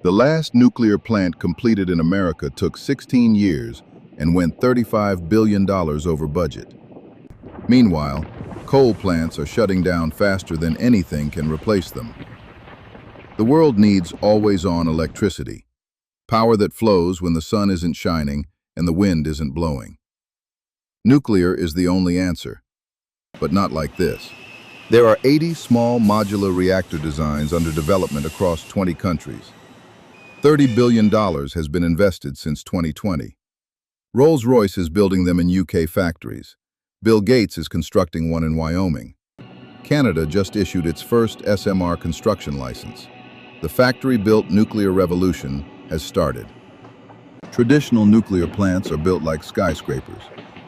The last nuclear plant completed in America took 16 years and went $35 billion over budget. Meanwhile, coal plants are shutting down faster than anything can replace them. The world needs always-on electricity, power that flows when the sun isn't shining and the wind isn't blowing. Nuclear is the only answer, but not like this. There are 80 small modular reactor designs under development across 20 countries. $30 billion has been invested since 2020. Rolls-Royce is building them in UK factories. Bill Gates is constructing one in Wyoming. Canada just issued its first SMR construction license. The factory-built nuclear revolution has started. Traditional nuclear plants are built like skyscrapers,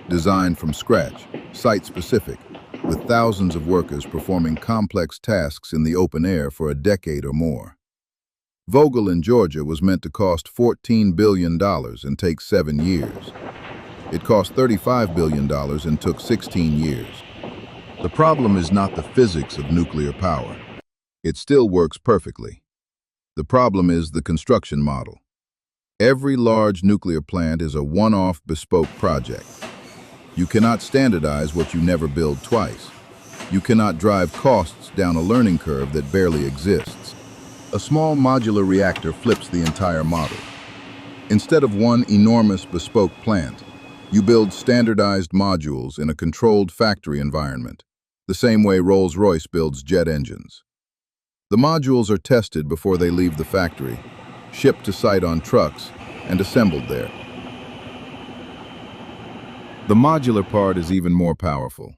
designed from scratch, site-specific, with thousands of workers performing complex tasks in the open air for a decade or more. Vogtle in Georgia was meant to cost $14 billion and take 7 years. It cost $35 billion and took 16 years. The problem is not the physics of nuclear power. It still works perfectly. The problem is the construction model. Every large nuclear plant is a one-off bespoke project. You cannot standardize what you never build twice. You cannot drive costs down a learning curve that barely exists. A small modular reactor flips the entire model. Instead of one enormous bespoke plant, you build standardized modules in a controlled factory environment, the same way Rolls-Royce builds jet engines. The modules are tested before they leave the factory, shipped to site on trucks, and assembled there. The modular part is even more powerful.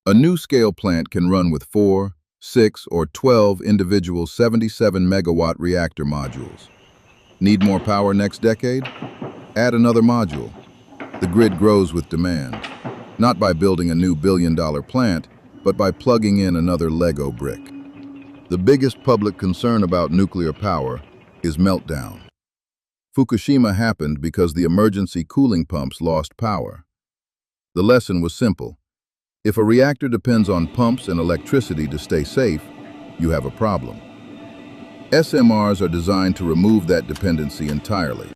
A new-scale plant can run with 4, 6, or 12 individual 77-megawatt reactor modules. Need more power next decade? Add another module. The grid grows with demand, not by building a new billion-dollar plant, but by plugging in another Lego brick. The biggest public concern about nuclear power is meltdown. Fukushima happened because the emergency cooling pumps lost power. The lesson was simple. If a reactor depends on pumps and electricity to stay safe, you have a problem. SMRs are designed to remove that dependency entirely.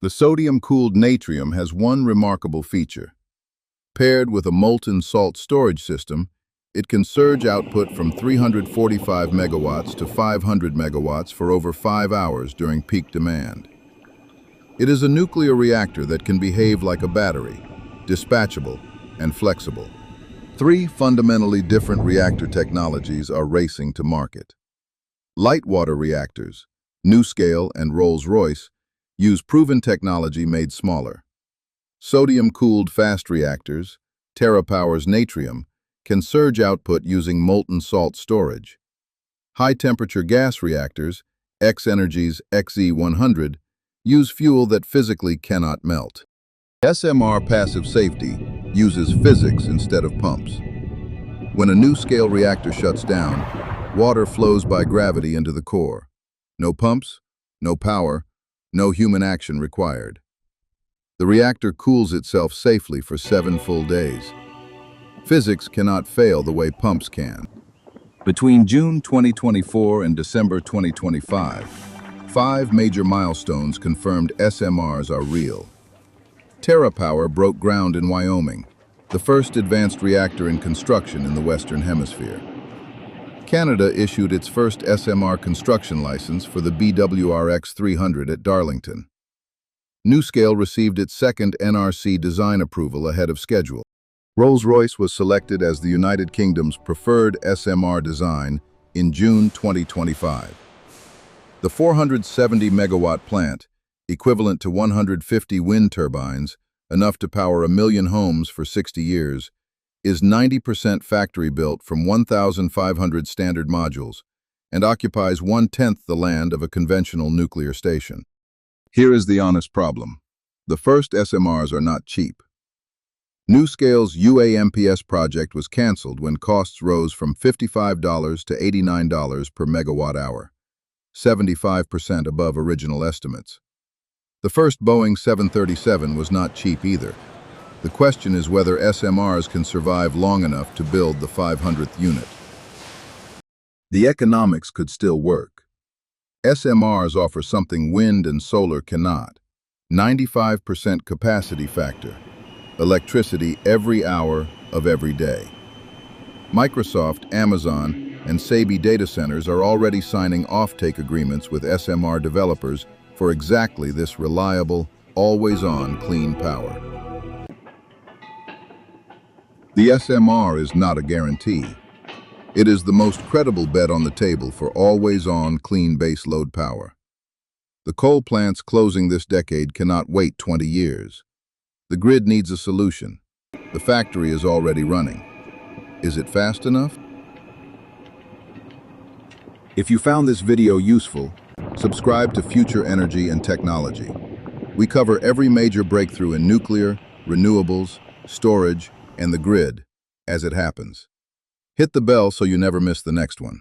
The sodium-cooled natrium has one remarkable feature. Paired with a molten salt storage system, it can surge output from 345 megawatts to 500 megawatts for over 5 hours during peak demand. It is a nuclear reactor that can behave like a battery, dispatchable and flexible. 3 fundamentally different reactor technologies are racing to market. Light water reactors, NuScale and Rolls-Royce, use proven technology made smaller. Sodium-cooled fast reactors, TerraPower's Natrium, can surge output using molten salt storage. High-temperature gas reactors, X-Energy's XE100, use fuel that physically cannot melt. SMR passive safety uses physics instead of pumps. When a NuScale reactor shuts down, water flows by gravity into the core. No pumps, no power, no human action required. The reactor cools itself safely for 7 full days. Physics cannot fail the way pumps can. Between June 2024 and December 2025, 5 major milestones confirmed SMRs are real. TerraPower broke ground in Wyoming, the first advanced reactor in construction in the Western Hemisphere. Canada issued its first SMR construction license for the BWRX-300 at Darlington. NuScale received its second NRC design approval ahead of schedule. Rolls-Royce was selected as the United Kingdom's preferred SMR design in June 2025. The 470-megawatt plant, equivalent to 150 wind turbines, enough to power 1 million homes for 60 years, is 90% factory-built from 1,500 standard modules and occupies 1/10 the land of a conventional nuclear station. Here is the honest problem. The first SMRs are not cheap. NuScale's UAMPS project was canceled when costs rose from $55 to $89 per megawatt hour, 75% above original estimates. The first Boeing 737 was not cheap either. The question is whether SMRs can survive long enough to build the 500th unit. The economics could still work. SMRs offer something wind and solar cannot. 95% capacity factor. Electricity every hour of every day. Microsoft, Amazon, and SABI data centers are already signing offtake agreements with SMR developers for exactly this reliable, always-on clean power. The SMR is not a guarantee. It is the most credible bet on the table for always-on clean baseload power. The coal plants closing this decade cannot wait 20 years. The grid needs a solution. The factory is already running. Is it fast enough? If you found this video useful, subscribe to Future Energy and Technology. We cover every major breakthrough in nuclear, renewables, storage, and the grid as it happens. Hit the bell so you never miss the next one.